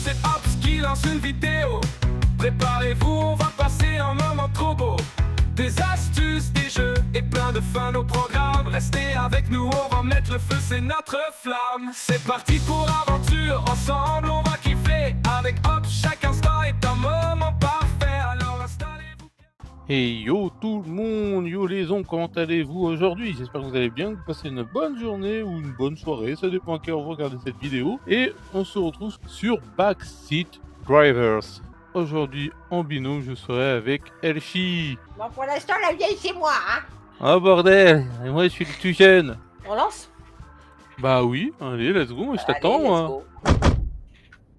c'est Hobbs qui lance une vidéo. Préparez-vous, on va passer un moment trop beau. Des astuces, des jeux et plein de fun au programme. Restez avec nous, on va mettre le feu, c'est notre flamme. C'est parti pour l'aventure, ensemble on va kiffer. Avec Hobbs, chaque instant est un moment parfait. Alors installez-vous. Et yo tout le monde, yo les oncles, comment allez-vous aujourd'hui? J'espère que vous allez bien, que vous passez une bonne journée ou une bonne soirée, ça dépend à quelle heure vous regardez cette vidéo. Et on se retrouve sur Backseat Drivers. Aujourd'hui en binôme, je serai avec Elchi. Bon, pour l'instant, la vieille, c'est moi, hein. Ah bordel, et moi je suis le tout jeune. On lance? Bah oui, allez, let's go, moi je Allez, t'attends let's moi. go.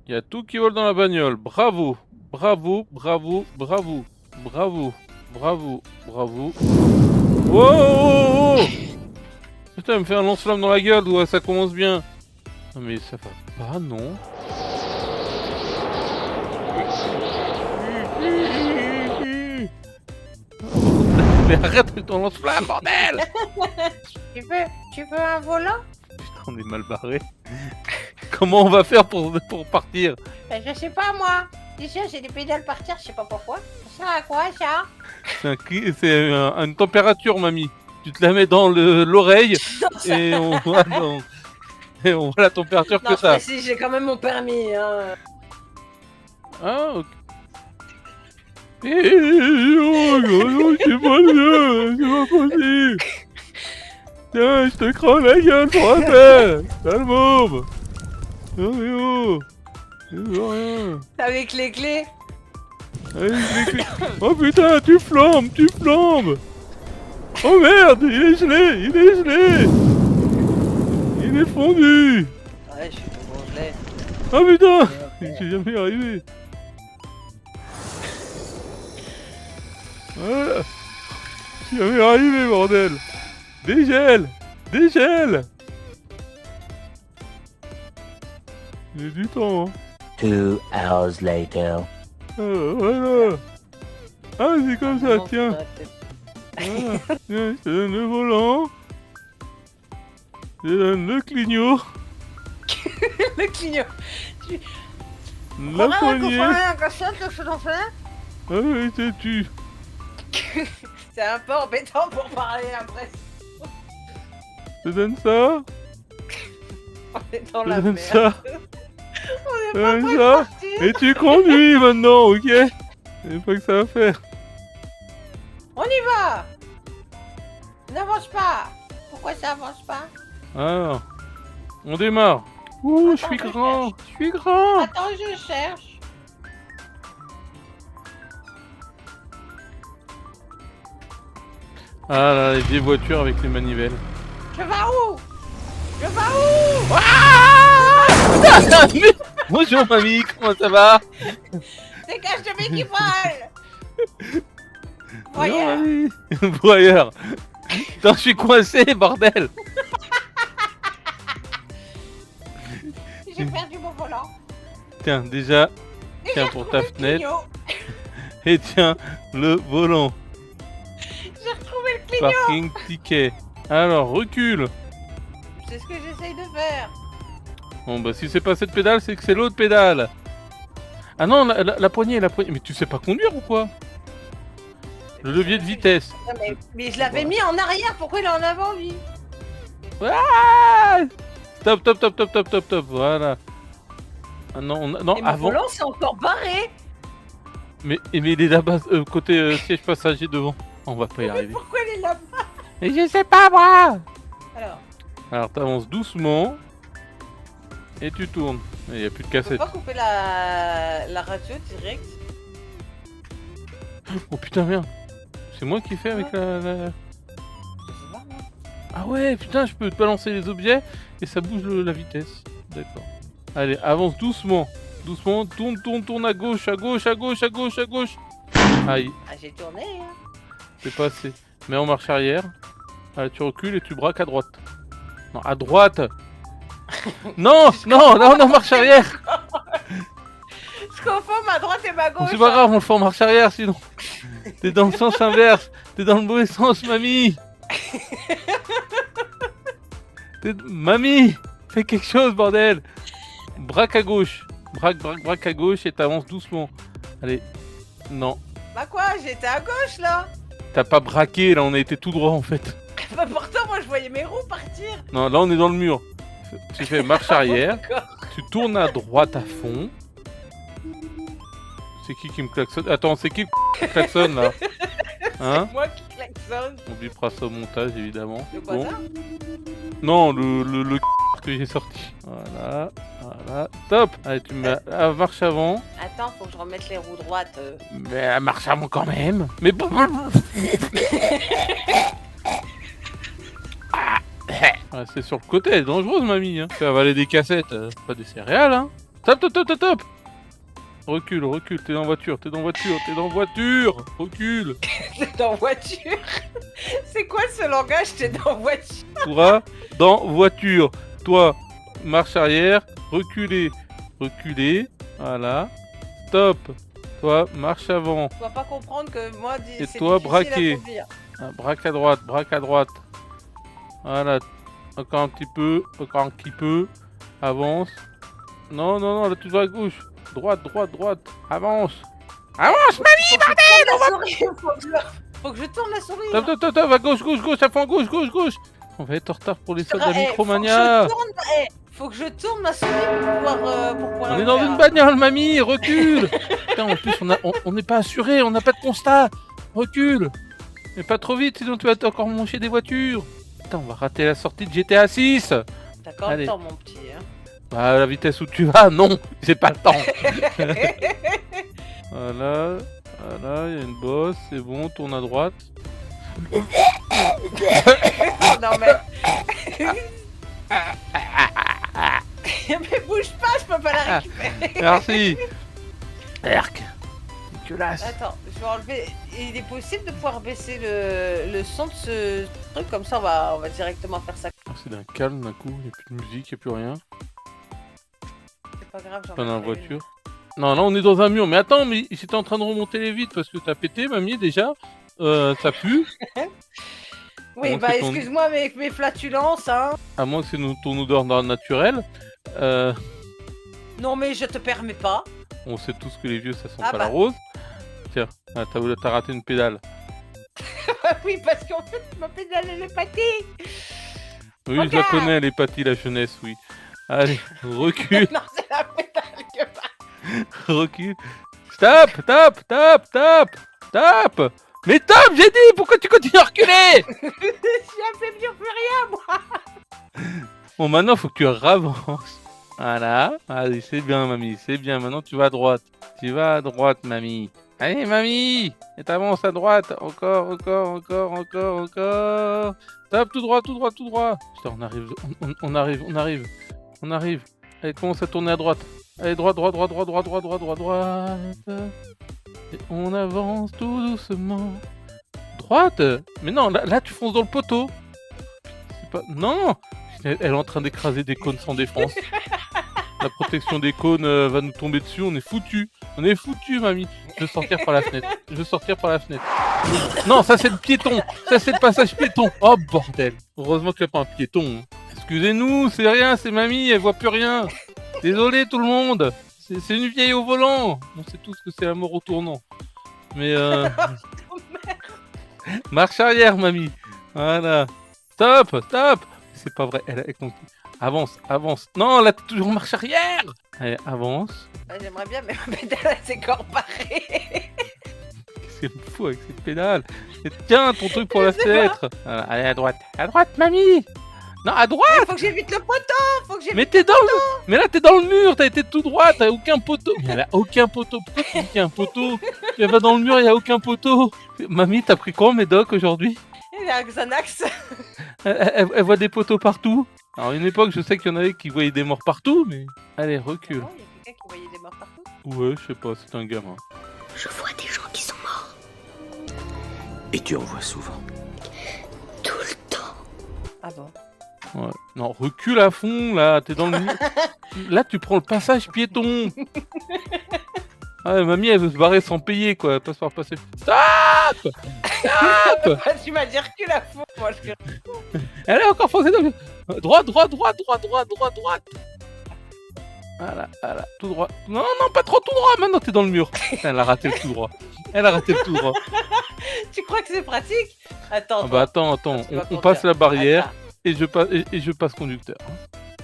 Il y a tout qui vole dans la bagnole, bravo, bravo, bravo, bravo, bravo, bravo, bravo. Wow! Putain, elle me fait un lance-flamme dans la gueule, ouais, ça commence bien. Non mais ça va pas, non? Mais arrête avec ton lance-flamme, bordel! Tu veux un volant? Putain, on est mal barré. Comment on va faire pour partir? Ben, je sais pas, moi. Déjà, j'ai des pédales par terre, je sais pas pourquoi. Ça sert à quoi, ça? C'est une température, mamie. Tu te la mets dans l'oreille et on voit la température Non, que ça. si, j'ai quand même mon permis, hein. Ah, ok. Oh, non, c'est pas bien, c'est pas possible. Tiens, je te crame la gueule pour rappel. Calme-moi. Non, mais oh. Je veux rien. Avec les clés. Avec les clés. Oh putain, tu flambes, tu flambes. Oh merde, il est gelé, il est gelé. Il est fondu. Ouais, je suis tout congelé. Oh putain, je suis jamais arrivé. Voilà. Je suis jamais arrivé, bordel. Dégèle, dégèle. J'ai du temps, hein. 2 hours later. Voilà. Ah, c'est comme ça, tiens. Voilà. Tiens, je te donne le volant. Je te donne le clignot. Le clignot. La poignée. Ah oui, c'est tu. C'est un peu embêtant pour parler après. Je te donne ça. On est dans Je la te donne merde. ça. On Je est pas te donne prêt de ça. partir. Et tu conduis maintenant, ok? C'est pas que ça va faire. On y va. N'avance pas. Pourquoi ça avance pas? Alors, on démarre. Ouh, je suis Attends, je grand. Je suis grand. Attends, je cherche. Ah là, les vieilles voitures avec les manivelles. Je vais où? Je vais où? Ah bonjour mamie, comment ça va? Dégage de mes guibolles. Bonjour, Voyeur. mamie. Voyeur. Putain, je suis coincé, bordel. J'ai perdu mon volant. Tiens, déjà, Et tiens j'ai pour retrouvé ta le fenêtre. clignot. Et tiens, le volant. J'ai retrouvé le clignot. Parking ticket. Alors, recule. C'est ce que j'essaye de faire. Bon bah si c'est pas cette pédale, c'est que c'est l'autre pédale. Ah non, la poignée, la poignée. Mais tu sais pas conduire ou quoi? Le levier de vitesse. Non, mais je l'avais mis en arrière, pourquoi il est en avant lui? Ah Stop, stop, stop, stop, stop, stop, stop, voilà. Ah non, non, Et mon avant. volant c'est encore barré. Mais il est là-bas, côté siège passager devant. On va pas y Mais arriver. pourquoi il est là-bas? Et je sais pas moi. Alors, t'avances doucement. Et tu tournes. Il y a plus de on peut cassette. pas couper la radio direct? Oh putain, merde. C'est moi qui fais avec la... Je sais pas moi. Ah ouais, putain, je peux te balancer les objets et ça bouge la vitesse. D'accord. Allez, avance doucement. Doucement, tourne, tourne, tourne à gauche, à gauche, à gauche, à gauche, à gauche. Aïe, Ah j'ai tourné hein. c'est passé. Mets en marche arrière. Allez, tu recules et tu braques à droite. Non, à droite. Non, non, non, non, marche arrière. Je confonds ma droite et ma gauche. C'est pas grave, on le fait en marche arrière sinon. T'es dans le sens inverse. T'es dans le mauvais sens, mamie. Mamie, fais quelque chose, bordel. Braque à gauche. braque à gauche et t'avances doucement. Allez. Non. Bah quoi, j'étais à gauche là. T'as pas braqué, là, on a été tout droit en fait. Bah pourtant, moi je voyais mes roues partir. Non, là on est dans le mur. Tu fais marche arrière, D'accord. tu tournes à droite à fond. C'est qui me klaxonne? Attends, c'est qui qui klaxonne là? Hein? Moi qui klaxonne. On bipera ça au montage évidemment. Le quoi ça? Non, le que j'ai sorti. Voilà, voilà. Top! Allez, tu mets à marche avant. Attends, faut que je remette les roues droites. Mais à marche avant quand même. Mais ah, c'est sur le côté, elle est dangereuse mamie. Hein. Fais avaler des cassettes, pas des céréales. Hein. Top, top, top, top, top. Recule, recule, t'es dans voiture, t'es dans voiture, t'es dans voiture. Recule. T'es dans voiture. C'est quoi ce langage? T'es dans voiture. Toi, dans voiture. Toi, marche arrière, reculer, reculer. Voilà. Stop. Toi, marche avant. Tu vas pas comprendre que moi, Et c'est toi, difficile braquer. à conduire. Ah, braque à droite, braque à droite. Voilà. Encore un petit peu, encore un petit peu. Avance. Non, non, non, là tu vas à gauche. Droite, droite, droite. Avance. Avance, mamie, bordel! Faut que je tourne la souris. Top, top, top, top, à gauche, gauche, gauche, à fond, gauche, gauche, gauche. On va être en retard pour les soldes à Micromania. Faut que je tourne ma souris pour pouvoir On le est dans faire. une bagnole, mamie, recule. Putain, en plus, on n'est pas assuré, on n'a pas de constat. Recule. Mais pas trop vite, sinon tu vas encore manger des voitures. Putain, on va rater la sortie de GTA 6. D'accord, Allez. le temps, mon petit. Hein. Bah, à la vitesse où tu vas, non, j'ai pas le temps. Voilà, voilà, il y a une bosse, c'est bon, tourne à droite. Non mais. Mais bouge pas, je peux pas la récupérer. Merci. Erk. Dégueulasse. Attends, je vais enlever. Il est possible de pouvoir baisser le son de ce truc comme ça, on va directement faire ça. Ah, c'est d'un calme d'un coup, il n'y a plus de musique, il n'y a plus rien. C'est pas grave, j'en Pas dans la mettrai une. voiture. Non, là on est dans un mur. Mais attends, mais j'étais en train de remonter les vitres parce que t'as pété, mamie, déjà. Ça pue. Oui, Comment bah c'est ton- excuse-moi mes flatulences, hein. À moins que c'est ton odeur naturelle. Non mais je te permets pas. On sait tous que les vieux ça sent Ah pas bah. la rose. Tiens, ah, t'as raté une pédale. Oui, parce qu'en fait, ma pédale elle est pâtée. Oui, je la Regarde. connais, elle est pâtie, la jeunesse, oui. Allez, recule, Non, c'est la pédale que recule. Stop, stop, stop, stop, stop. Mais stop, j'ai dit, pourquoi tu continues à reculer? J'ai fait plus rien, moi. Bon, maintenant, faut que tu ravances. Voilà, allez, c'est bien, mamie, c'est bien. Maintenant, tu vas à droite. Tu vas à droite, mamie. Allez, mamie, et t'avances à droite. Encore, encore, encore, encore, encore. Stop, tout droit, tout droit, tout droit. Putain, on arrive, on arrive, on arrive, on arrive. Allez, commence à tourner à droite. Allez, droite, droite, droite, droite, droite, droite, droite, droite, droite. Et on avance tout doucement. Droite? Mais non, là tu fonces dans le poteau. C'est pas... Non! Elle est en train d'écraser des cônes sans défense. La protection des cônes va nous tomber dessus, on est foutu. On est foutu, mamie. Je veux sortir par la fenêtre. Je veux sortir par la fenêtre. Non, ça c'est le piéton. Ça c'est le passage piéton. Oh bordel. Heureusement qu'il n'y a pas un piéton. Hein. Excusez-nous, c'est rien, c'est mamie, elle voit plus rien. Désolé tout le monde. C'est une vieille au volant. On sait tous que c'est la mort au tournant. Mais marche arrière, mamie. Voilà. Stop, stop. C'est pas vrai, elle continue. Avance, avance. Non, là, t'es toujours en marche arrière. Allez, avance. Ouais, j'aimerais bien, mais ma pédale elle s'est encore barrée. Qu'est-ce qu'elle me fout avec cette pédale? Et tiens, ton truc pour la fenêtre. Voilà, allez, à droite. À droite, mamie. Non, à droite. Faut que j'évite le poteau. Faut que j'évite. Mais t'es dans le... Mais là, t'es dans le mur. T'as été tout droit. T'as aucun poteau. Mais elle a aucun poteau. Pourquoi tu dis qu'il y a un poteau? Elle va dans le mur, il y a aucun poteau. Mamie, t'as pris quoi, Médoc, aujourd'hui? Il y a un Xanax. Elle voit des poteaux partout. Alors, à une époque, je sais qu'il y en avait qui voyaient des morts partout, mais... Allez, recule. Oh, il y a quelqu'un qui voyait des morts partout. Ouais, je sais pas, c'est un gamin. Je vois des gens qui sont morts Et tu en vois souvent. tout le temps. Ah bon? Ouais. Non, recule à fond, là, t'es dans le mur. Là, tu prends le passage piéton. Ah, mamie, elle veut se barrer sans payer, quoi. Elle passe par le passage... Stop! Stop! Tu m'as dit recule à fond. Moi, je... Elle est encore foncée dans le... Droite, droite, droite, droite, droite, droite, droite. Voilà, voilà, tout droit. Non, non, pas trop tout droit, maintenant t'es dans le mur. Putain, elle a raté le tout droit. Elle a raté le tout droit. Tu crois que c'est pratique? Attends. Ah bah attends, Tu vas on conduire. passe la barrière Attends. et je passe conducteur.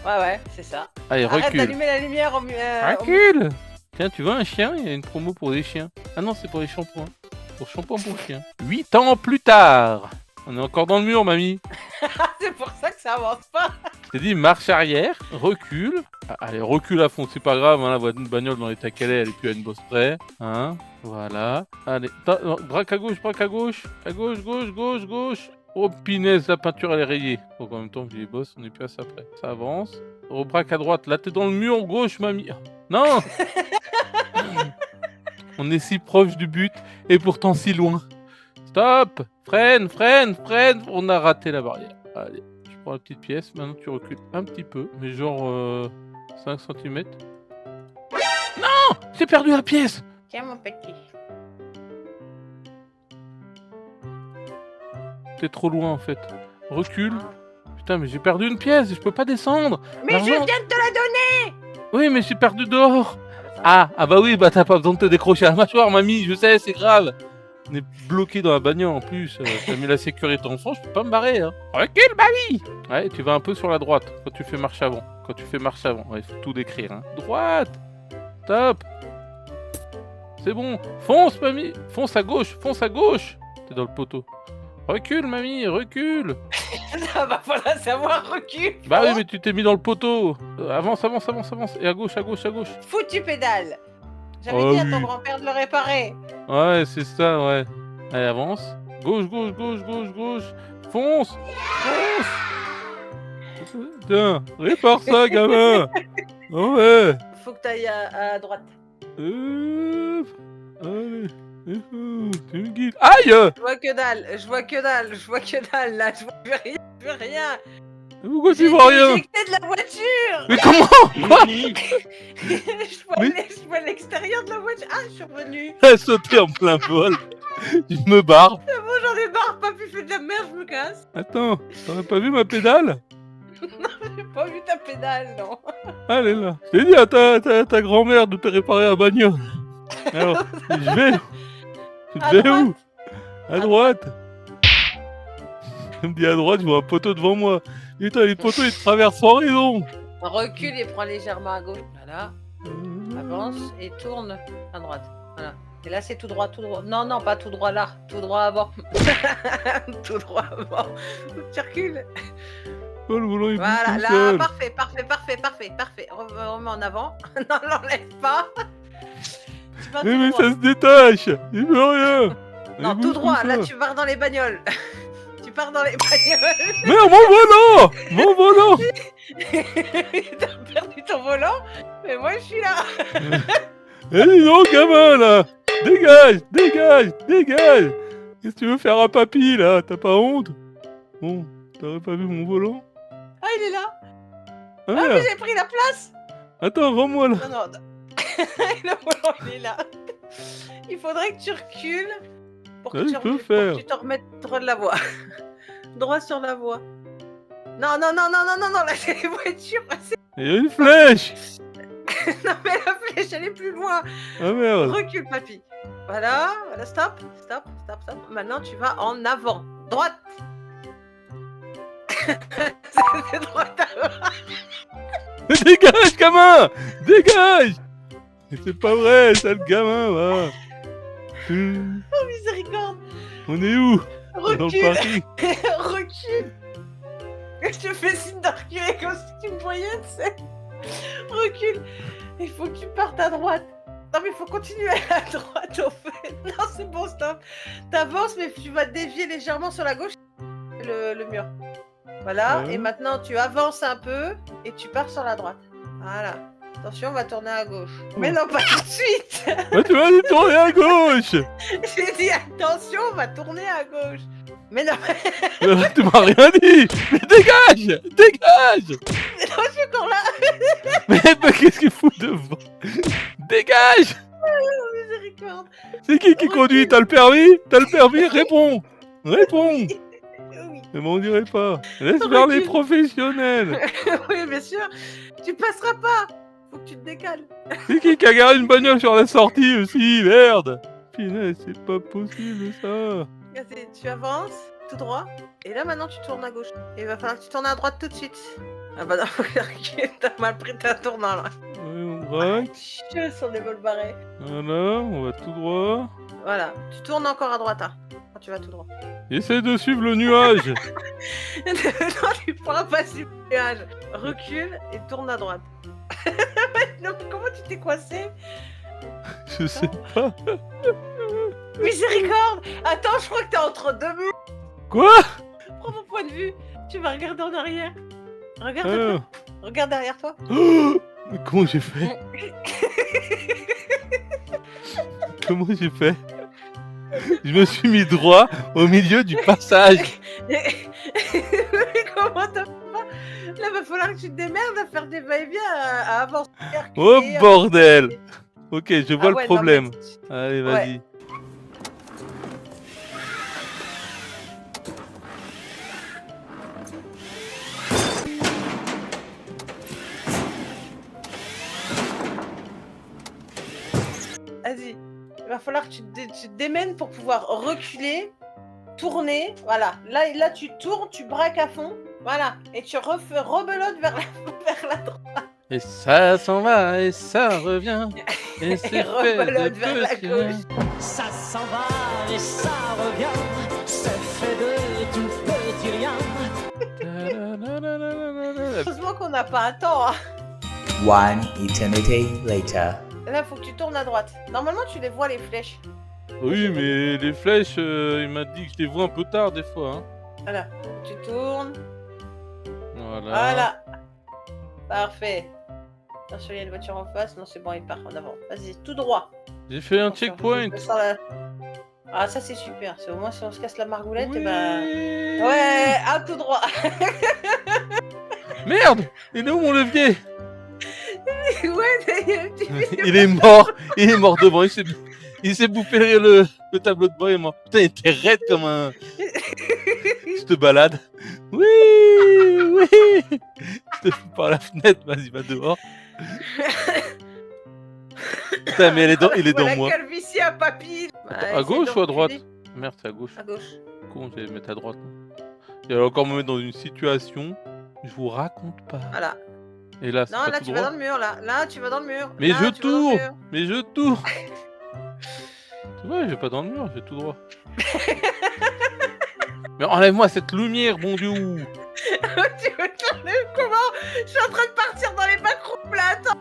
Ouais, c'est ça. Allez, Arrête recule. d'allumer la lumière au Recule. Tiens, tu veux un chien? Il y a une promo pour des chiens. Ah non, c'est pour les shampoings. Pour shampoing pour chien. 8 ans plus tard. On est encore dans le mur, mamie. C'est pour ça que ça avance pas. Je t'ai dit marche arrière, recule. Ah, allez, recule à fond, c'est pas grave. Hein, la bagnole dans l'état qu'elle est, elle est plus à une bosse près. Hein, voilà. Allez, braque à gauche, braque à gauche. À gauche, gauche, gauche, gauche. Oh, pinaise, la peinture, elle est rayée. Donc en même temps, je les bosse, on est plus à ça près. Ça avance. Rebraque à droite. Là, t'es dans le mur gauche, mamie. Non. On est si proche du but et pourtant si loin. Stop! Freine, freine, freine! On a raté la barrière. Allez, je prends la petite pièce. Maintenant, tu recules un petit peu, mais genre 5 cm. Non! J'ai perdu la pièce! Tiens, mon petit. T'es trop loin en fait. Recule. Putain, mais j'ai perdu une pièce, je peux pas descendre. Mais je L'argent- viens de te la donner. Oui, mais j'ai perdu dehors. Ah bah oui, bah t'as pas besoin de te décrocher la mâchoire, mamie, je sais, c'est grave. On est bloqué dans la bagnole en plus. T'as mis la sécurité en fond, je peux pas me barrer. Hein. Recule, mamie! Ouais, tu vas un peu sur la droite quand tu fais marche avant. Quand tu fais marche avant, il faut tout décrire. Hein. Droite! Top! C'est bon. Fonce, mamie! Fonce à gauche, fonce à gauche! T'es dans le poteau. Recule, mamie, recule! Ça va falloir savoir recul. Bah oui, mais tu t'es mis dans le poteau. Avance, avance, avance, avance. Et à gauche, à gauche, à gauche. Foutu pédale. J'avais Oh dit à ton oui. grand-père de le réparer. Ouais, c'est ça, ouais. Allez, avance. Gauche, gauche, gauche, gauche, gauche. Fonce! Fonce! Tiens, répare ça, gamin! Ouais! Faut que t'ailles à droite. Allez. Tu me guides. Aïe! Je vois que dalle, je vois que dalle, je vois que dalle là, je vois plus rien, je vois rien. Pourquoi tu J'ai vois été rien? éjecté de la voiture. Mais comment? Quoi? Je vois Oui. je vois l'extérieur de la voiture. Ah, je suis revenu. Elle a sauté en plein vol. Je me barre. C'est bon, j'en ai marre, papy fait de la merde, je me casse. Attends, t'aurais pas vu ma pédale? J'ai pas vu ta pédale, non. Allez là. Je t'ai dit à ta grand-mère de te réparer la bagnole. Alors, je vais. À Je vais droite. où? À droite. Je me dis à droite, je vois un poteau devant moi. Putain, les poteaux ils traversent sans raison. Recule et prends légèrement à gauche. Voilà, avance et tourne à droite. Voilà. Et là, c'est tout droit, tout droit. Non, non, pas tout droit là, tout droit avant. Tout droit avant. Tu recules. Oh, le volant il bouge Voilà, tout là, seul. parfait, parfait, parfait, parfait, parfait. Remets en avant. Non, l'enlève pas. Tu vas Mais, tout mais droit. ça se détache. Il veut rien. Non, Il tout bouge droit. Là, seul. tu pars dans les bagnoles. Tu pars dans les bagnoles. Merde, mon volant! Mon volant! T'as perdu ton volant, mais moi, je suis là. Eh dis donc, gamin, là! Dégage! Dégage! Dégage! Qu'est-ce que tu veux faire à papy, là? T'as pas honte? Bon, t'aurais pas vu mon volant? Ah, il est là. Ah, Ah, merde. mais j'ai pris la place. Attends, rends-moi, là! Non, non. Le volant, il est là. Il faudrait que tu recules pour que, Ouais, tu, je peux pour faire. que tu te remettes droit de la voie. Droit sur la voie. Non, non, non, non, non, non, non, là, c'est les voitures. Il y a une flèche! Non, mais la flèche, elle est plus loin. Ah merde! Recule, papy. Voilà, voilà, stop, stop, stop, stop. Maintenant, tu vas en avant. Droite. C'est droite avant. Dégage, gamin! Dégage! Mais c'est pas vrai, sale gamin, va! Oh, miséricorde. On est où? Dans le Recule, parking? recule. Je te fais signe de reculer comme si tu me voyais, tu sais. Recule. Il faut que tu partes à droite. Non, mais il faut continuer à droite, au fait. Non, c'est bon, stop. T'avances, mais tu vas dévier légèrement sur la gauche. Le mur. Voilà. Ouais. Et maintenant, tu avances un peu et tu pars sur la droite. Voilà. Attention, on va tourner à gauche. Mais non, pas tout de suite. Ah, tu vas aller tourner à gauche! J'ai dit attention, on va tourner à gauche. Mais non, Tu m'as rien dit! Mais dégage! Dégage! non, je suis encore là. Mais qu'est-ce qu'il fout devant? Dégage! Miséricorde. C'est qui conduit? T'as le permis? T'as le permis? Réponds! Réponds! Oui. Mais on dirait pas. Laisse faire les Recule. professionnels. Oui, bien sûr. Tu passeras pas. Faut que tu te décales. C'est qui a garé une bagnole sur la sortie aussi, merde. Punaise, c'est pas possible ça. Vas-y, tu avances tout droit. Et là maintenant tu tournes à gauche. Et il va falloir que tu tournes à droite tout de suite. Ah bah non, t'as mal pris ta tournant là. Ouais, on braque. Chut, on est vol barré. Voilà, on va tout droit. Voilà, tu tournes encore à droite. Hein. Quand tu vas tout droit. Essaye de suivre le nuage. Non, tu pourras pas suivre le nuage. Recule et tourne à droite. Non, mais comment tu t'es coincé? Je sais pas. Miséricorde! Attends, je crois que t'es entre deux murs. Quoi? Prends mon point de vue. Tu vas regarder en arrière. Regarde, regarde derrière toi. Mais comment j'ai fait? Comment j'ai fait? Je me suis mis droit au milieu du passage. Mais comment t'as fait? Là, va falloir que tu te démerdes à faire des va-et-vient, à avancer. Oh bordel! Ok, je vois Ah le ouais, non, problème. mais- Allez, vas-y. Ouais. Vas-y. Il va falloir que tu te démènes pour pouvoir reculer, tourner. Voilà. Là, tu tournes, tu braques à fond. Voilà. Et tu rebelotes vers la droite. Et ça s'en va, et ça revient. Et c'est fait rebelote de vers la petits gauche. liens. Ça s'en va et ça revient, c'est fait de tout petits liens. Ta-da-da-da-da-da-da. Heureusement qu'on n'a pas un temps. Hein. One eternity later. Là, faut que tu tournes à droite. Normalement, tu les vois, les flèches. Oui, mais les flèches, il m'a dit que je les vois un peu tard des fois. Hein. Voilà. Tu tournes. Voilà. Voilà. Parfait. Attention, il y a une voiture en face. Non, c'est bon, il part en avant. Vas-y, tout droit. J'ai fait un Attention, checkpoint. je sens Ah, ça, c'est super. C'est au moins, si on se casse la margoulette, Oui. et ben... Ouais, un tout droit. Merde! Il est où mon levier? Ouais, il y a un petit peu- Il est mort devant, il s'est bouffé le tableau de bord, il est mort. Putain, il était raide comme un... Je te balade. Oui, oui. Je te fous par la fenêtre, vas-y, va dehors. Putain, mais il est dans Voilà, moi. La calvitie à papy. Attends, à gauche ou à droite? Merde, c'est à gauche. À gauche. Con, j'allais mettre à droite. Il va encore me mettre dans une situation, je vous raconte pas. Voilà. Et là, c'est Non, pas là, tout tu droit. vas dans le mur, là. Là, tu vas dans le mur. Mais Là, je tu vas dans le tourne. mur. Mais je tourne. Tu vois, je vais pas dans le mur, je vais tout droit. Mais enlève-moi cette lumière, bon Dieu. Tu veux tourner comment? Je suis en train de partir dans les backrooms, là. Attends.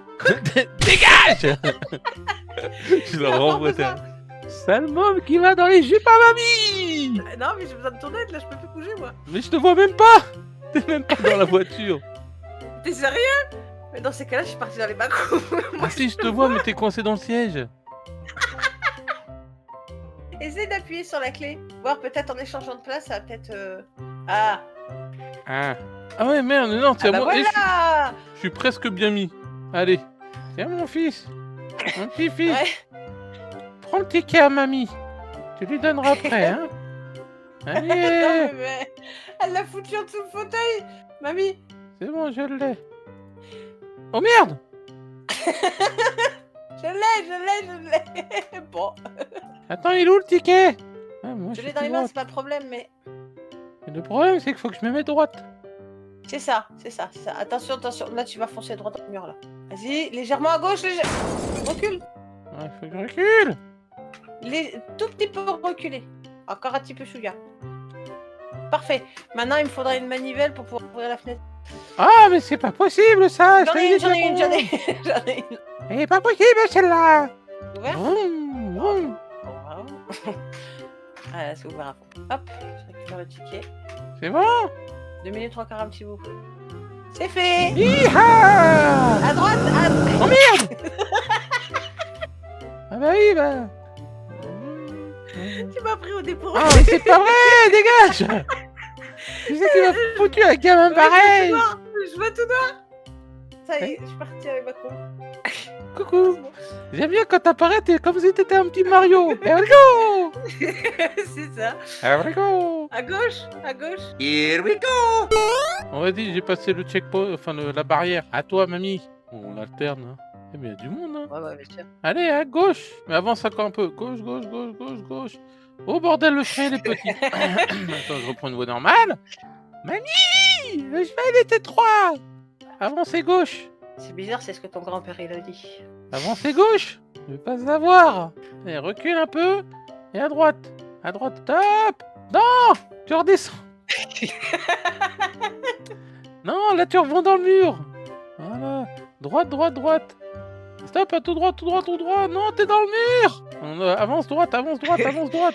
Dégage. Je le renvoie. Sale môme qui va dans les jupes à mamie. Non, mais j'ai besoin de tourner. Là, je peux plus bouger, moi. Mais je te vois même pas. T'es même pas dans la voiture. T'es sérieux? Mais dans ces cas-là, je suis partie dans les backrooms. Moi, Ah si, je te vois, mais t'es coincé dans le siège. essaye d'appuyer sur la clé. Voir peut-être en échangeant de place, ça va peut-être... Ah. Ah. Ah ouais, merde, non, Ah c'est à bah moi. Eh, voilà. je suis presque bien mis. Allez. Tiens, mon fils. Mon petit-fils. Ouais. Prends le ticket à mamie. Tu lui donneras après, hein. Non, Allez. mais elle l'a foutu en dessous le fauteuil. Mamie. C'est bon, je l'ai. Oh merde. Je l'ai. Bon. Attends, il est où le ticket? Ah, moi, Je suis l'ai dans les tout mains, droit. c'est pas le problème, mais... Et le problème, c'est qu'il faut que je me mette droite. C'est ça. Attention. Là, tu vas foncer droit dans le mur, là. Vas-y, légèrement à gauche, recule. Ah, il faut que je recule. Tout petit peu reculé. Encore un petit peu chouïa. Parfait. Maintenant, il me faudrait une manivelle pour pouvoir ouvrir la fenêtre. Ah, mais c'est pas possible, ça. J'en ai une. Elle est pas possible, celle-là. Ouvert. Vroom, vroom. Ah, là, c'est ouvert à fond. Hop, je récupère le ticket. C'est bon. 2 minutes, 3 quarts, un petit bout. C'est fait. Hi-ha. À droite, Oh merde. Ah bah oui, bah... Tu m'as pris au dépourvu. Ah, mais c'est pas vrai, dégage. Tu sais qu'il m'a foutu un gamin pareil. Je vois tout noir. Ça y est, je suis partie avec ma con. Coucou. J'aime bien quand t'apparais, t'es comme si t'étais un petit Mario. Here we go. C'est ça. Here we go. À gauche. Here we go! On va dire, j'ai passé le checkpoint, enfin la barrière. À toi, mamie. On alterne, hein. Eh, mais il y a du monde, hein. Ouais, bien sûr. Allez, à gauche. Mais avance encore un peu. Gauche, gauche, gauche, gauche, gauche. Oh bordel, le chemin, il est petit. Attends, je reprends une voix normale. Mamie, le chemin, il est étroit. Avancez gauche. C'est bizarre, c'est ce que ton grand-père il a dit. Avancez gauche. Je veux pas savoir. Allez, recule un peu. Et à droite. À droite, stop. Non, tu redescends. Non, là, tu reviens dans le mur. Voilà. Droite, droite, droite. Stop, à tout droit, tout droit, tout droit. Non, t'es dans le mur. Avance droite, avance droite, avance droite.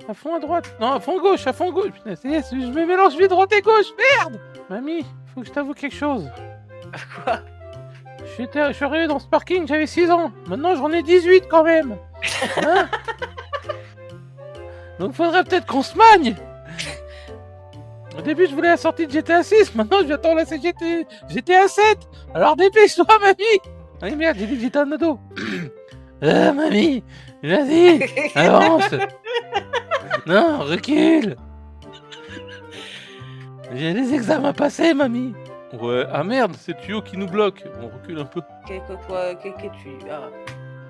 À fond à droite. Non, à fond gauche, à fond gauche. Putain, je me mélange vite droite et gauche. Merde. Mamie, faut que je t'avoue quelque chose. Quoi? Je suis arrivé dans ce parking, j'avais 6 ans. Maintenant, j'en ai 18 quand même. Hein? Donc, faudrait peut-être qu'on se magne. Au début, je voulais la sortie de GTA 6. Maintenant, je vais attendre la GTA 7. Alors, dépêche-toi, mamie. Allez, merde, j'ai dit que j'étais un ado. Mamie, vas-y, avance. Non, recule. J'ai des examens à passer, mamie. Ouais, ah merde, c'est tuyau qui nous bloque. On recule un peu. Qu'est-ce que tu... Ah.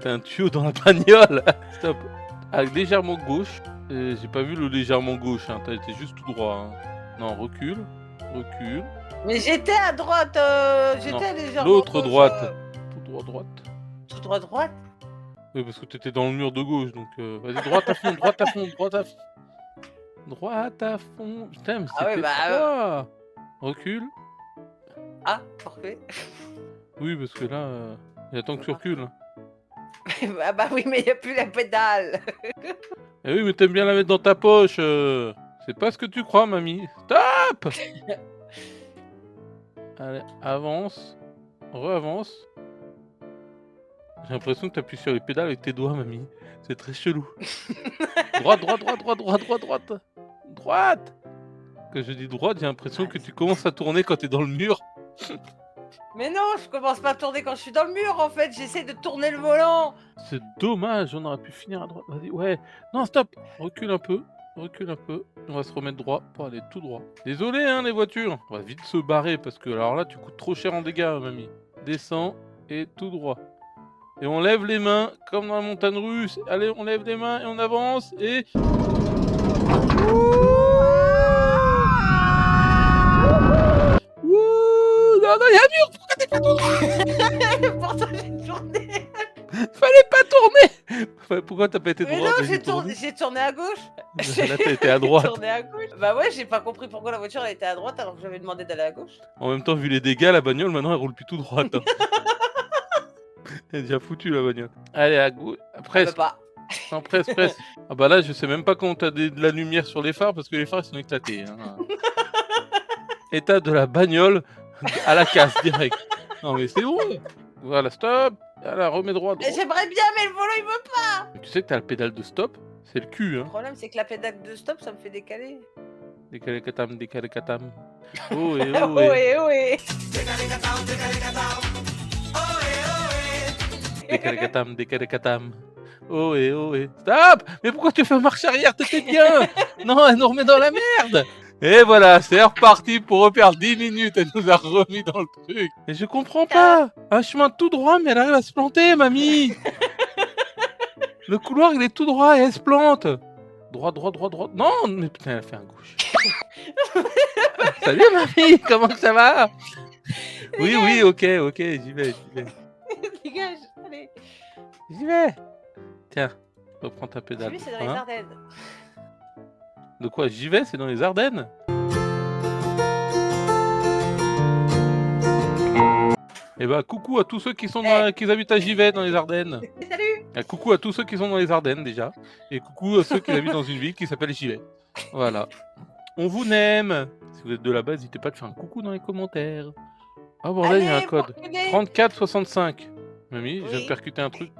T'as un tuyau dans la bagnole. Stop. Ah, légèrement gauche. J'ai pas vu le légèrement gauche, hein. T'as été juste tout droit. Hein. Non, recule. Recule. Mais j'étais à droite, j'étais légèrement L'autre gauche, droite. Tout droit, droite. Tout droit, droite. Oui, parce que t'étais dans le mur de gauche, donc vas-y, droite à fond, droite à fond, droite à fond. Droite à fond. Putain, mais Ah ouais, c'était bah, Recule. Ah, parfait. Oui, parce que là, il attend que tu recules. Hein. Ah bah oui, mais il n'y a plus la pédale. Eh oui, mais t'aimes bien la mettre dans ta poche. C'est pas ce que tu crois, mamie. Stop. Allez, avance. Re-avance. J'ai l'impression que t'appuies sur les pédales avec tes doigts, mamie. C'est très chelou. Droite, droite, droite, droite, droite, droite, droite. Droite. Quand je dis droite, j'ai l'impression que tu commences à tourner quand t'es dans le mur. Mais non, je commence pas à tourner quand je suis dans le mur en fait, j'essaie de tourner le volant. C'est dommage, on aurait pu finir à droite. Vas-y, ouais. Non, stop. Recule un peu. Recule un peu. On va se remettre droit pour aller tout droit. Désolé, hein, les voitures. On va vite se barrer parce que alors là, tu coûtes trop cher en dégâts, mamie. Descends et tout droit. Et on lève les mains comme dans la montagne russe. Allez, on lève les mains et on avance et... Ouh, non, non, il y a un mur. Pourquoi t'es pas tout droit? Pourtant j'ai tourné. Fallait pas tourner. Enfin, pourquoi t'as pas été Mais droit? non, Vas-y, j'ai tourné à gauche. Là, t'as été à droite. J'ai tourné à gauche. Bah ouais, j'ai pas compris pourquoi la voiture elle était à droite alors que j'avais demandé d'aller à gauche. En même temps, vu les dégâts, la bagnole, maintenant, elle roule plus tout droite. Hein. Elle est déjà foutue, la bagnole. Allez, à gauche. Presque. Pas. Non, presque, presque. Ah bah là, je sais même pas comment t'as de la lumière sur les phares, parce que les phares, ils sont éclatés. Hein. État de la bagnole à la casse, direct. Non, mais c'est bon. Voilà, stop. Voilà, remets droit. droit. J'aimerais bien, mais le volant il veut pas. Mais tu sais que t'as le pédale de stop, c'est le cul, Le hein. problème c'est que la pédale de stop ça me fait décaler. Décalé katam, décalé katam. Oh et Oh oh et. et oh et. Décalé katam, décalé katam. Oh et oh et. Stop! Mais pourquoi tu fais marche arrière? T'étais bien! Non, elle nous remet dans la merde! Et voilà, c'est reparti pour refaire 10 minutes. Elle nous a remis dans le truc. Et je comprends pas. Un chemin tout droit, mais elle arrive à se planter, mamie. Le couloir, il est tout droit et elle se plante. Droit, droit, droit, droit. Non, mais putain, elle fait un gauche. Salut, mamie. Comment ça va? Oui, oui, ok, j'y vais, j'y vais. Dégage, allez. J'y vais. Tiens, reprends ta J'ai pédale. vu, c'est dans les Hein? Ardennes. De quoi? J'y vais, c'est dans les Ardennes. Et bah coucou à tous ceux qui sont qui habitent à Givet dans les Ardennes. Salut. Et coucou à tous ceux qui sont dans les Ardennes déjà. Et coucou à ceux qui habitent dans une ville qui s'appelle Givet. Voilà. On vous aime. Si vous êtes de là-bas, n'hésitez pas à faire un coucou dans les commentaires. Ah bon là il y a un code. 3465. Mamie, je viens de percuter un truc.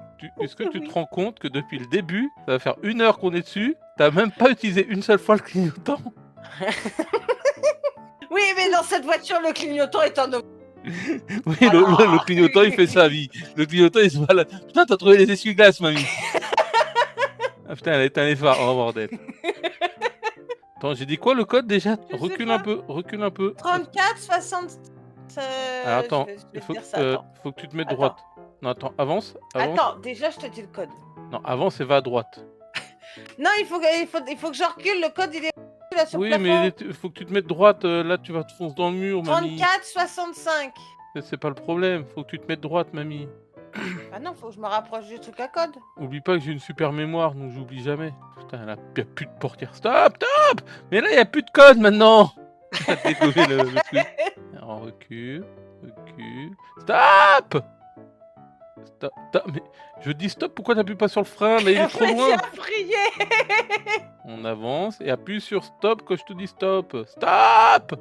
Est-ce que tu te rends compte que depuis le début, ça va faire 1 heure qu'on est dessus, t'as même pas utilisé une seule fois le clignotant? Oui, mais dans cette voiture, le clignotant est en... Oui, le clignotant il fait sa vie. Le clignotant il se balade. Putain, t'as trouvé les essuie-glaces, mamie. Ah putain, elle a éteint les phares. Oh bordel. Attends, j'ai dit quoi le code déjà? Je sais Recule pas. un peu, recule un peu. 34, 65. ça. Alors, attends, je vais il te faut, dire ça. Attends. faut que tu te mettes Attends. droite. Non, attends, avance. Attends, déjà, je te dis le code. Non, avance et va à droite. Non, il faut que je recule. Le code, il est là sur le Oui, plafond. mais il faut que tu te mettes droite. Là, tu vas te foncer dans le mur, mamie. 34, 65. C'est pas le problème. Faut que tu te mettes droite, mamie. Ah non, faut que je me rapproche du truc à code. Oublie pas que j'ai une super mémoire, donc j'oublie jamais. Putain, là, y a plus de portière. Stop, stop. Mais là, y a plus de code maintenant. T'as dégommé le truc. Alors, recule. Stop. Stop, stop. Mais je dis stop, pourquoi t'appuies pas sur le frein? Là, il est trop loin. J'ai prié. On avance et appuie sur stop quand je te dis stop. Stop.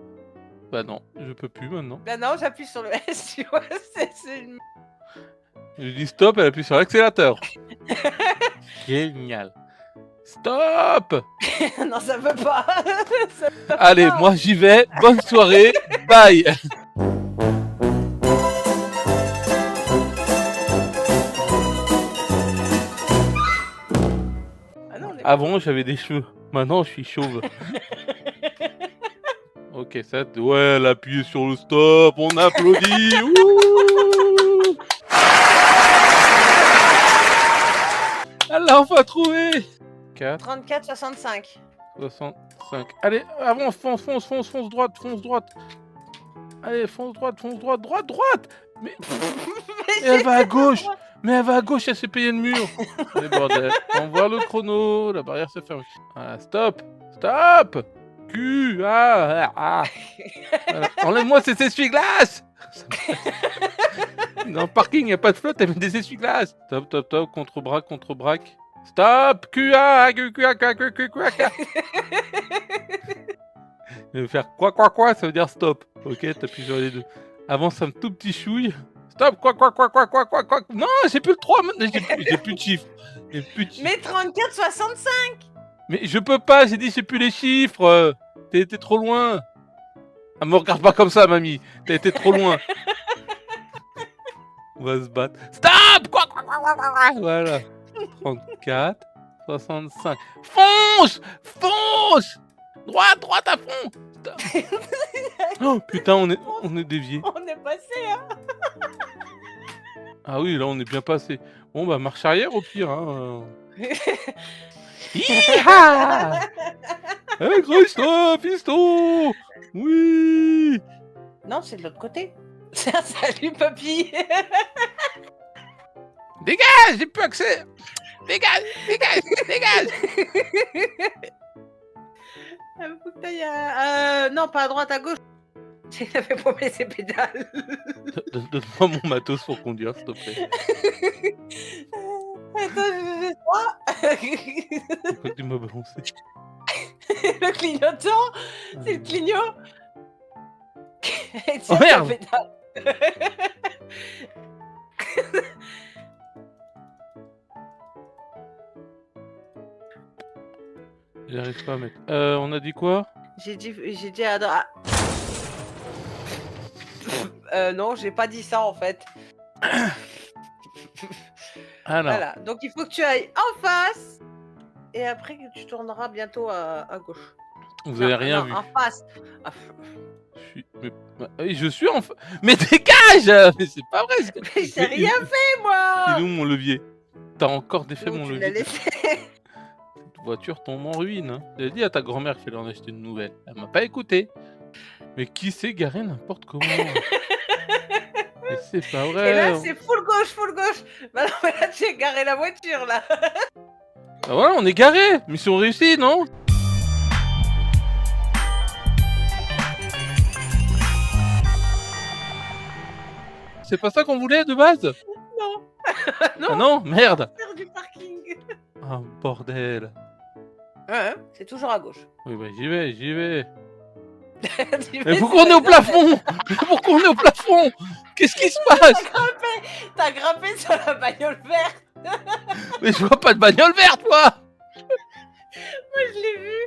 Bah non, je peux plus maintenant. Bah non, j'appuie sur le S, tu vois. C'est une... Je dis stop, elle appuie sur l'accélérateur. Génial. Stop. Non, ça veut pas. Ça veut pas. Allez, moi j'y vais. Bonne soirée. Bye. Ah non, on est... Avant, j'avais des cheveux. Maintenant, je suis chauve. Ok, ça... Ouais, elle a appuyé sur le stop. On applaudit. Ouh. Elle l'a enfin trouvé. 4, 34, 65. 65. Allez, avant, fonce droite. Allez, fonce droite. Droite. Mais elle va à gauche. Elle s'est payée le mur. Allez, bordel. On voit le chrono. La barrière se ferme. Voilà, stop. Q. Voilà. Enlève-moi ces essuie-glaces. Dans le parking, il n'y a pas de flotte, elle met des essuie-glaces. Stop. Contre-braque. Stop. QA. Il veut faire quoi, ça veut dire stop. Ok, t'appuies sur les deux. Avance un tout petit chouille. Stop, quoi. Non, j'ai plus le 3 maintenant, j'ai plus de chiffres. Mais 34, 65. Mais je peux pas, j'ai dit j'ai plus les chiffres. T'as été trop loin. Ah, me regarde pas comme ça, mamie. T'as été trop loin. On va se battre. Stop, quoi. Voilà. 34, 65. Fonce. Droite à fond. Oh putain, on est dévié. On est passé, hein. Ah oui, là on est bien passé. Bon bah marche arrière au pire. Hein. Hi-ha. Accroche-toi, fiston. Oui. Non, c'est de l'autre côté. Salut, papy. Dégage, j'ai plus accès. Dégage. Faut que t'ailles à... non, pas à droite, à gauche. J'avais paumé ses pédales. Donne-moi mon matos pour conduire, s'il te plaît. Attends, je fais ça. Pourquoi tu m'as balancé? Le clignotant, c'est le clignot. Oh merde. J'arrive pas à mettre. On a dit quoi? J'ai dit à droite. Non, j'ai pas dit ça en fait. Alors, Voilà, donc il faut que tu ailles en face et après que tu tourneras bientôt à gauche. vous avez Non, rien non, vu. En face. Ah, Je suis en... Mais dégage. Mais c'est pas vrai. mais j'ai rien fait moi. Il est où mon levier? T'as encore défait Donc, mon tu l'as levier. laissé. Cette voiture tombe en ruine. Hein. J'ai dit à ta grand-mère qu'il fallait en acheter une nouvelle. Elle m'a pas écouté. Mais qui s'est garé n'importe comment? Mais c'est pas vrai. Et là c'est full gauche. Bah non, mais là tu as garé la voiture là. Bah voilà, on est garé. Mission réussie, non? C'est pas ça qu'on voulait de base? Non. Ah non, merde. Faire du parking. Ah bordel. C'est toujours à gauche. Oui bah j'y vais. Tu Mais fais pourquoi on est au plafond? Qu'est-ce qui se passe? T'as grimpé sur la bagnole verte. Mais je vois pas de bagnole verte, moi. Moi je l'ai vu.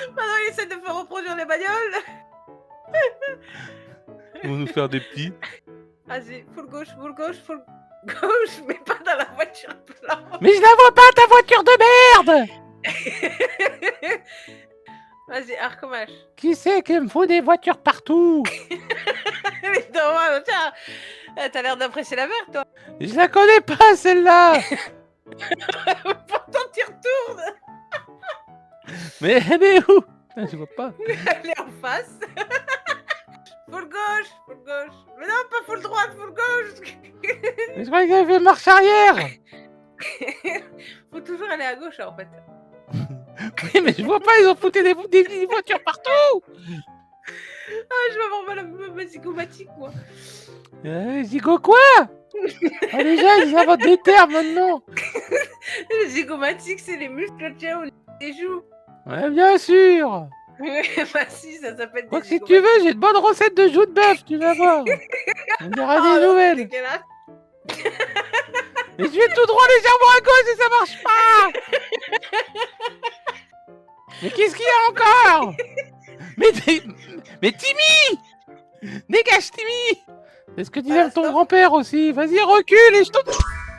Maintenant il essaie de faire reproduire les bagnoles. Ils vont nous faire des petits. Vas-y, full gauche, mais pas dans la voiture blanche. Mais je la vois pas, ta voiture de merde. Vas-y, recommence. Qui c'est qui me fout des voitures partout? Mais non, ouais, tiens, t'as l'air d'apprécier la mer, toi. Je la connais pas, celle-là. Pourtant, t'y retournes. Mais elle est où? Putain, je vois pas. Elle est en face. Full gauche, full gauche. Mais non, pas full droite, full gauche. Je croyais qu'il y avait marche arrière. Faut toujours aller à gauche, en fait. Oui, mais je vois pas, ils ont foutu des voitures partout. Ah, je vais avoir ma zygomatique, moi. Zigo quoi? Ah, déjà, ils inventent des termes maintenant. Le zygomatique, c'est les muscles, tiens, au niveau des joues. Ouais, bien sûr. Bah si, ça s'appelle Quoi des que si tu veux, j'ai de bonnes recettes de joues de bœuf, tu vas voir. On dira des nouvelles. Dégueulasse. Mais je vais tout droit légèrement à gauche et ça marche pas. Mais qu'est-ce qu'il y a encore? Mais Timmy! Dégage, Timmy! C'est ce que disait ton grand-père aussi. Vas-y, recule et je te...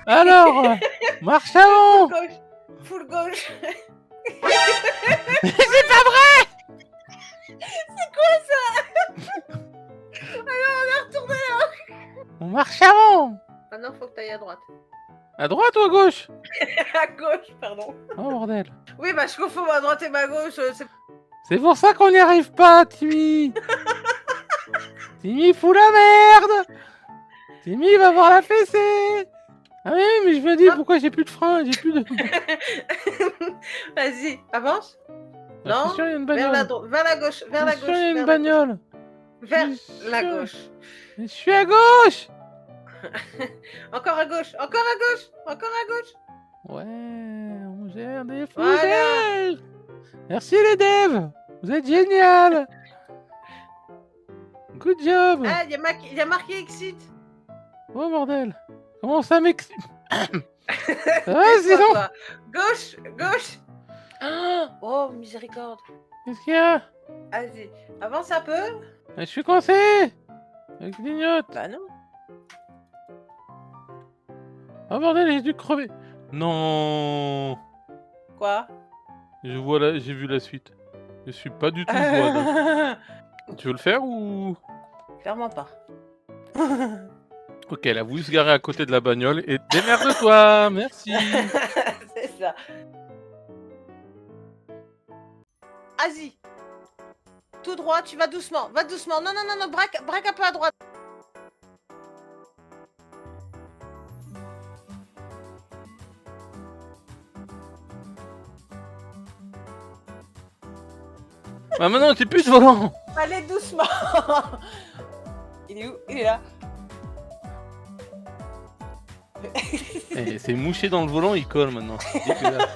Alors, marche avant. Full gauche. C'est pas vrai! C'est quoi ça? Alors, on a retourné là. On marche avant. Maintenant, faut que t'ailles à droite. À droite ou à gauche? À gauche, pardon. Oh bordel. Oui, bah je confonds ma droite et ma gauche. C'est pour ça qu'on n'y arrive pas, Timmy. Timmy fout la merde. Timmy va voir la fessée. Ah oui, mais je me dis pourquoi j'ai plus de frein, j'ai plus de... Vas-y, avance. Ah, Non, je suis sûr, il y a une vers bagnole. la gauche, vers la Je suis gauche. sûr, il y a une vers bagnole. Vers Je suis la sûr. gauche. Je suis à gauche. Encore à gauche, encore à gauche, encore à gauche. Ouais, on gère des Voilà. fusées. Merci les devs. Vous êtes génial. Good job. Ah, il y a marqué exit. Oh bordel. Comment ça m'excite? Ça va Tais-toi, sinon? toi. Gauche, gauche. Oh, miséricorde. Qu'est-ce qu'il y a? Vas-y, avance un peu. Je suis coincé. Elle clignote. Bah non. Oh bordel, j'ai dû crever. Non. Quoi? J'ai vu la suite. Je suis pas du tout voile. Tu veux le faire ou... Clairement pas. Ok, elle a voulu se garer à côté de la bagnole et démerde-toi, merci. C'est ça. Vas-y. Tout droit, tu vas doucement. Va doucement. Non, non, non, non, braque un peu à droite. Bah maintenant, t'es plus de volant. Allez doucement. Il est où? Il est là. Eh, c'est mouché dans le volant, il colle maintenant. C'est dégueulasse.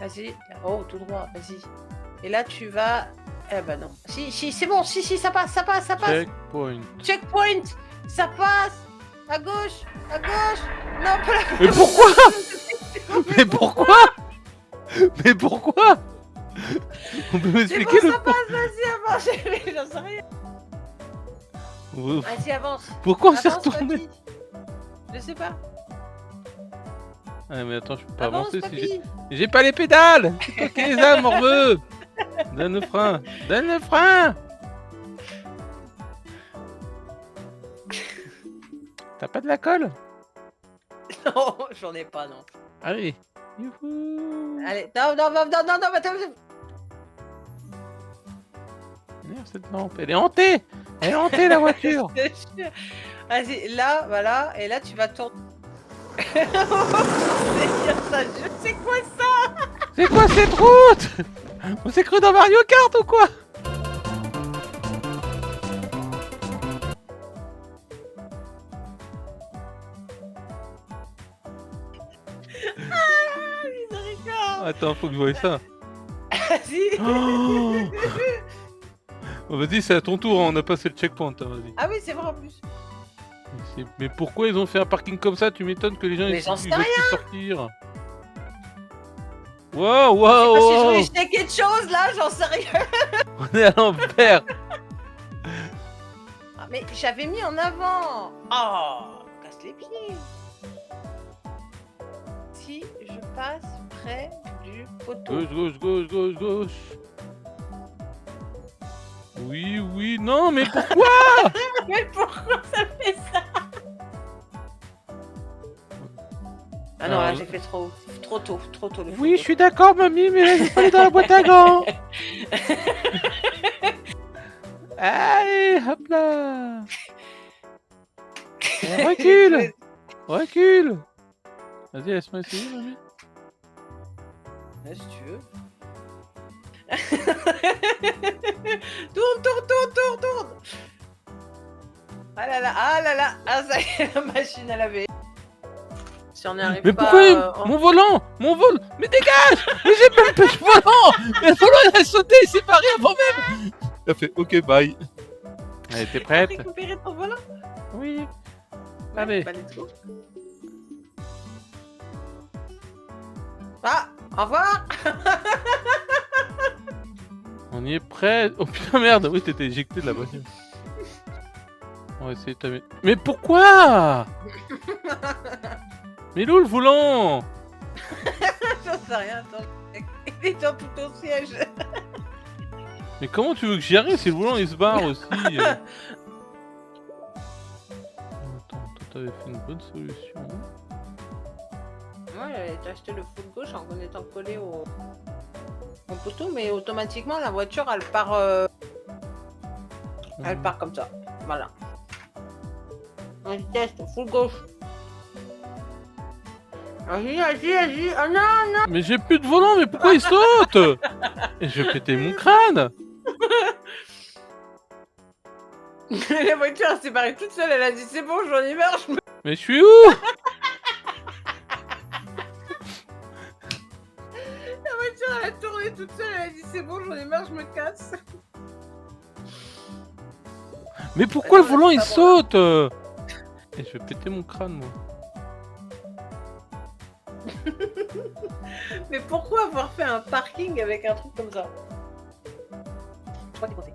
Vas-y. Oh, tout droit, vas-y. Et là, tu vas... Eh ben non. Si, c'est bon. Si, ça passe, ça passe, ça passe. Checkpoint. Checkpoint. Ça passe. À gauche. À gauche. Non, pas la Mais pourquoi? Mais pourquoi? Mais pourquoi? On peut C'est m'expliquer bon, le ça passe. Vas-y, avance. J'en sais rien. pourquoi? Vas-y, avance. Pourquoi on s'est Avance, retourné? papy. Je sais pas. Ah mais attends, je peux pas Avance, avancer si papy. j'ai pas les pédales. C'est toi qui les as, morveux. Donne le frein. Donne le frein. T'as pas de la colle? Non, j'en ai pas, non. Allez. Youhou. Allez, non, attends. Merde, cette lampe. Elle est hantée. Elle est hantée, la voiture. Je te jure. Vas-y, là, voilà, et là tu vas tourner. C'est quoi ça? C'est quoi cette route? On s'est cru dans Mario Kart ou quoi? Miséricorde. Attends, faut que je voie ça. Vas-y. Oh. Bon, vas-y, c'est à ton tour, hein, on a passé le checkpoint, hein, vas-y. Ah oui, c'est vrai en plus. Mais pourquoi ils ont fait un parking comme ça? Tu m'étonnes que les gens Mais ils j'en sais veulent plus sortir. Wow, Je sais wow, pas si je wow. voulais jeter quelque chose là, j'en sais rien. On est à l'envers. Ah, mais j'avais mis en avant. Oh, casse les pieds. Si je passe près du poteau. Gauche, gauche, gauche, gauche, gauche. Oui, oui, non, mais pourquoi? Mais pourquoi ça fait ça? Ah non, là j'ai fait trop tôt le Oui, je suis d'accord, mamie, mais là, il faut aller dans la boîte à gants. Allez, hop là. Recule. Recule. Vas-y, laisse-moi essayer, mamie. Ouais, si tu veux. Tourne. Ah là là, ah ça y est, la machine à laver. Si on n'y arrive Mais pas... pourquoi mon volant? Mon vol? Mais dégage! Mais j'ai même pas de volant! Mais le volant il a sauté, il s'est barré avant même! Il a fait ok, bye. Allez, t'es T'as prête? récupéré ton volant? Oui. Ouais, Allez. bah, let's go. Ah, au revoir. On y est prêt. Oh putain, merde! Oui, t'étais éjecté de la voiture. On va essayer de t'amener. Mais pourquoi? Mais où le volant? J'en sais rien, attends. Il est dans tout au siège. Mais comment tu veux que j'y arrive si le volant il se barre aussi? Attends, toi t'avais fait une bonne solution. Moi, j'avais acheté le full gauche en étant collé au poteau, mais automatiquement la voiture elle part comme ça. Voilà. On teste full gauche. Vas-y. Oh non. Mais j'ai plus de volant, mais pourquoi il saute? Et je vais péter mon crâne. La voiture elle s'est barrée toute seule, elle a dit c'est bon, j'en ai marre, je me... Mais je suis où? La voiture elle a tourné toute seule, elle a dit c'est bon, j'en ai marre, je me casse. Mais pourquoi le non, volant c'est il pas saute? Et je vais péter mon crâne moi. Mais pourquoi avoir fait un parking avec un truc comme ça? Je crois que t'es coincé.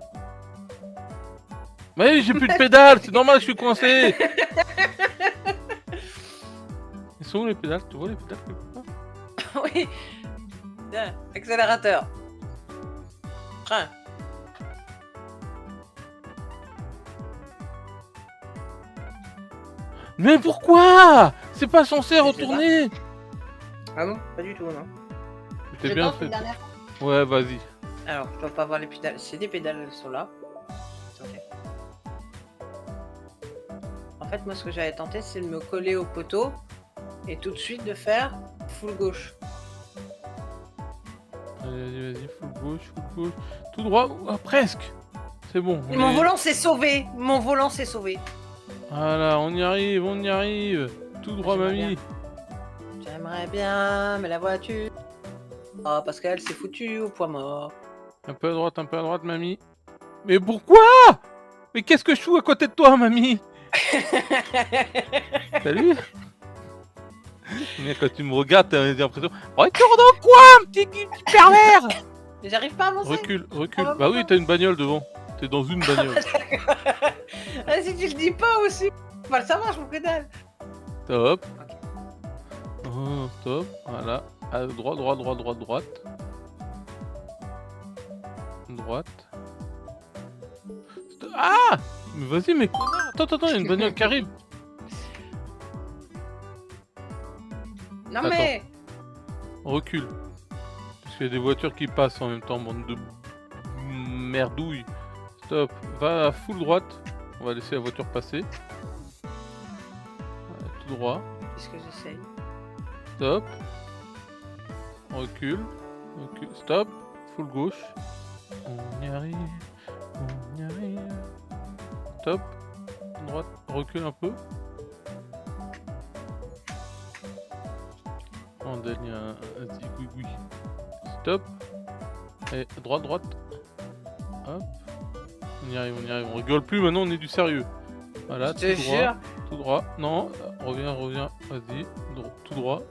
Mais j'ai plus de pédales, c'est normal, je suis coincé. Ils sont où les pédales? Tu vois les pédales quelque part? Oui. Tiens, accélérateur. Frein. Mais pourquoi? C'est pas censé sais retourner. Ah non, pas du tout, non. T'es Je bien tente une fait. dernière fois. Ouais, vas-y. Alors, je dois pas voir les pédales. C'est des pédales, elles sont là. Ok. En fait, moi, ce que j'avais tenté, c'est de me coller au poteau et tout de suite de faire full gauche. Allez, vas-y, full gauche. Tout droit, ah, presque. C'est bon. Et mon volant s'est sauvé. Mon volant s'est sauvé. Voilà, on y arrive. Tout droit, J'aimerais mamie. J'aimerais bien, mais la voiture... Oh, parce qu'elle s'est foutue au point mort. Un peu à droite, mamie. Mais pourquoi? Mais qu'est-ce que je fous à côté de toi, mamie? Salut. Mais quand tu me regardes, t'as l'impression... Retourne dans le coin, petit pervers. Mais j'arrive pas à avancer. Recule. On va Bah oui, voir. t'as une bagnole devant. T'es dans une bagnole. Ah, si tu le dis pas aussi, faut pas le savoir, je m'en que dalle. Top. Ok. Oh, top. Voilà. À droite. Droite. Ah! Mais vas-y, mais connard. Attends, il y a une bagnole qui arrive. Non Attends. mais... Recule. Parce qu'il y a des voitures qui passent en même temps, bande de merdouille. Stop. Va à full droite. On va laisser la voiture passer. Voilà, tout droit. Qu'est-ce que j'essaye? Stop. Recule. Stop. Full gauche. On y arrive. Stop. Droite. Recule un peu. On donne un petit oui. Stop. Et droite. Hop. On y arrive. On rigole plus, maintenant on est du sérieux. Voilà, Je te jure, tout droit. Non, reviens. Vas-y, tout droit.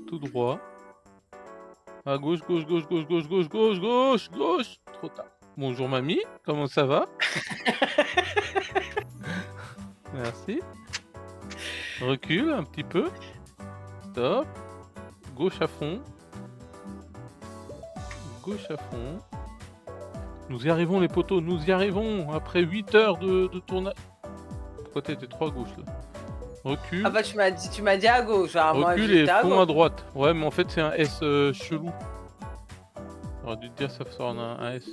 Tout droit. À gauche. Trop tard. Bonjour mamie, comment ça va? Merci. Recule un petit peu. Stop. Gauche à fond. Nous y arrivons les poteaux, nous y arrivons après 8 heures de tournage. Pourquoi t'étais trop à gauche là? Recule. Ah bah tu m'as dit à gauche. Alors moi, Recule et j'étais à fond gauche. à droite. Ouais, mais en fait c'est un S chelou. J'aurais dû te dire ça sort un S.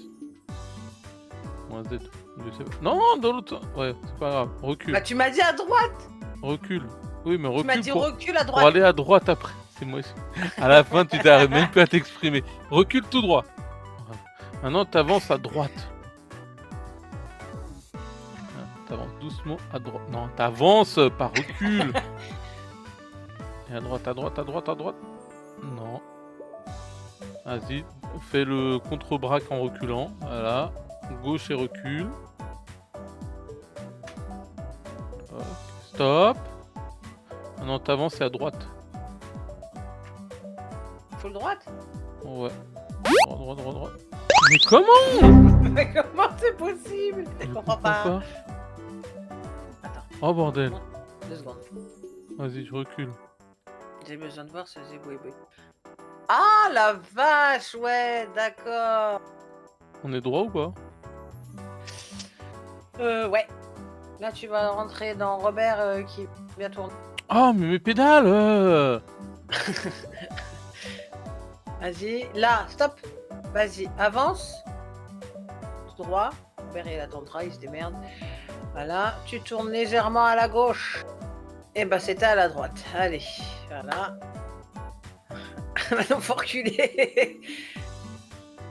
Ou un Z. Je sais pas. Non, dans l'autre. Ouais, c'est pas grave. Recule. Bah tu m'as dit à droite. Recule. Oui, mais Tu m'as recule dit pour recule à pour droite. aller à droite après. C'est moi. À la fin, tu t'arrêtes même plus à t'exprimer. Recule tout droit. Voilà. Maintenant, t'avances à droite. T'avances doucement à droite. Non, t'avances, pas recule. Et à droite. Non. Vas-y, fais le contre-braque en reculant. Voilà. Gauche et recule. Ok, stop. Maintenant, t'avances et à droite. Full droite. Ouais. Droit. Mais comment? Mais comment c'est possible? Je comprends pas. Attends, Oh bordel. 2 secondes. Vas-y, je recule. J'ai besoin de voir ce zébouébé. Ah la vache, ouais, d'accord. On est droit ou pas? Ouais. Là, tu vas rentrer dans Robert qui vient tourner. Ah, mais mes pédales Vas-y, là, stop. Vas-y, avance. Tout droit. Robert, il attendra, il se démerde. Voilà, tu tournes légèrement à la gauche. Et bah, c'était à la droite. Allez, voilà. Maintenant, faut reculer.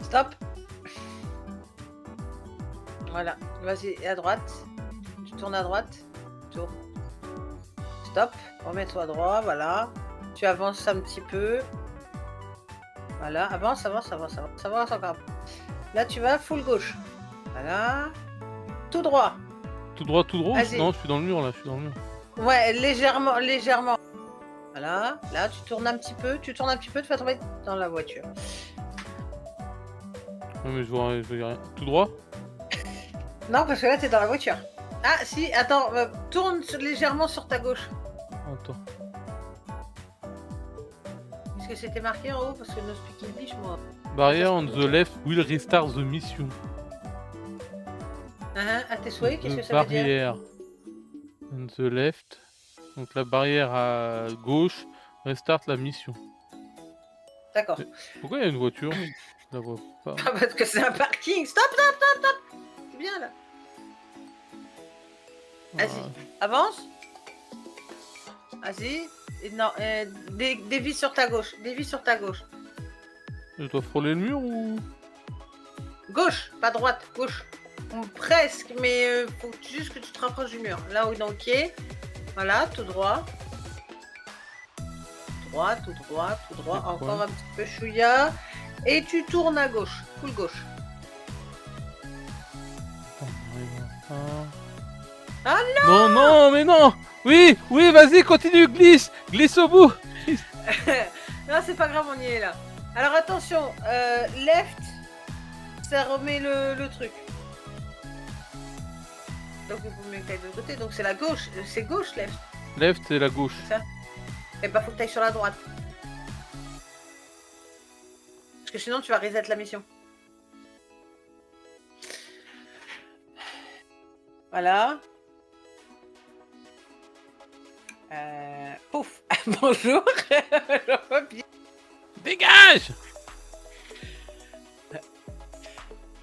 Stop. Voilà, vas-y, à droite. Tu tournes à droite. Tourne. Stop. Remets-toi droit, voilà. Tu avances un petit peu. Voilà, avance encore. Là, tu vas full gauche. Voilà. Tout droit. Tout droit. Vas-y. Non, je suis dans le mur là, Ouais, légèrement. Voilà. Là, tu tournes un petit peu, tu vas tomber dans la voiture. Ouais, mais je vois rien. Tout droit? Non, parce que là, t'es dans la voiture. Ah, si, attends, tourne légèrement sur ta gauche. Attends. Est-ce que c'était marqué en haut? Parce que no speak English, moi. Barrière on the left will restart the mission. À tes souhaits, qu'est-ce The que ça veut dire? barrière on the left. Donc la barrière à gauche restart la mission. D'accord. Pourquoi il y a une voiture? Je la vois pas. Ah, parce que c'est un parking. Stop. C'est bien, là. Vas-y, avance. Vas-y. Et non, dévie sur ta gauche. Je dois frôler le mur ou? Gauche, pas droite, gauche. Presque, mais faut juste que tu te rapproches du mur. Là où il est ok. Voilà, tout droit. Tout droit. Encore un petit peu chouïa. Et tu tournes à gauche, full gauche. Ah non! Non, mais non! Oui, vas-y, continue, glisse au bout! Non, c'est pas grave, on y est là. Alors attention, left, ça remet le truc. Donc il faut mieux que t'ailles de l'autre côté, donc c'est la gauche, c'est gauche left. Left, c'est la gauche. C'est ça. Et bah faut que t'ailles sur la droite. Parce que sinon tu vas reset la mission. Voilà. Pouf. Bonjour. Dégage!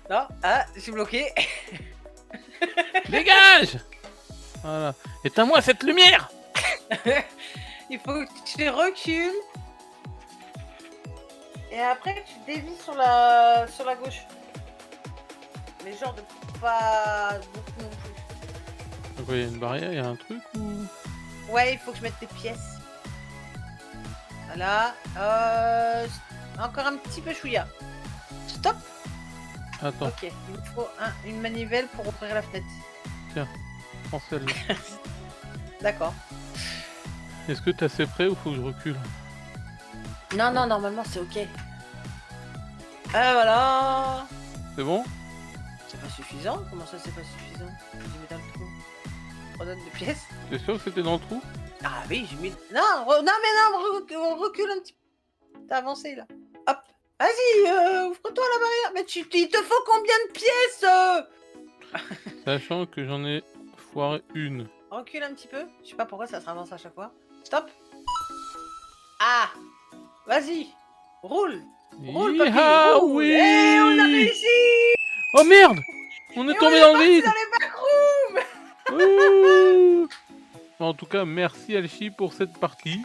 Non, ah, je suis bloqué. Dégage! Voilà. Éteins-moi cette lumière! Il faut que tu recules. Et après tu dévies sur la gauche. Mais genre de pas beaucoup non plus. Donc, il y a une barrière, il y a un truc ou... Ouais, il faut que je mette des pièces. Voilà. Encore un petit peu chouïa. Stop. Attends, Ok, il me faut une manivelle pour ouvrir la fenêtre. prends celle-là. D'accord. Est-ce que t'es assez prêt ou faut que je recule? Non, non, normalement c'est ok. Ah voilà. C'est bon? C'est pas suffisant? Comment ça c'est pas suffisant? J'ai mis dans le trou. Redonne des pièces. T'es sûr que c'était dans le trou? Ah oui, j'ai mis... Non, non mais non, recule un petit peu. T'as avancé là. Hop. Vas-y, ouvre-toi la barrière. Mais il te faut combien de pièces? Sachant que j'en ai foiré une. Recule un petit peu. Je sais pas pourquoi ça se avance à chaque fois. Stop. Ah. Vas-y. Roule. Roule, papy. Ah Roule. oui. Eh, on a réussi. Oh merde! On est Et tombé on dans le parti vide! dans les backrooms. Ouh. En tout cas, merci Alchi pour cette partie.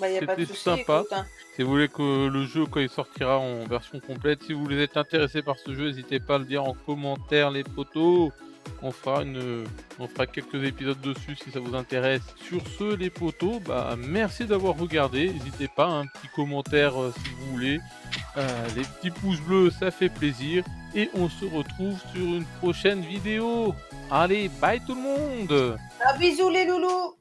Bah y a pas de C'était souci, sympa. écoute, hein. Si vous voulez que le jeu, quand il sortira en version complète, si vous êtes intéressé par ce jeu, n'hésitez pas à le dire en commentaire, les potos. On fera quelques épisodes dessus si ça vous intéresse. Sur ce, les potos, bah merci d'avoir regardé. N'hésitez pas, un petit commentaire si vous voulez. Les petits pouces bleus, ça fait plaisir. Et on se retrouve sur une prochaine vidéo. Allez, bye tout le monde! Ah, bisous les loulous.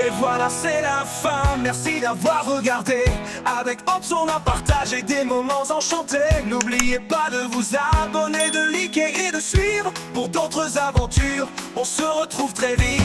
Et voilà, c'est la fin, merci d'avoir regardé. Avec Ops, on a partagé des moments enchantés. N'oubliez pas de vous abonner, de liker et de suivre pour d'autres aventures. On se retrouve très vite.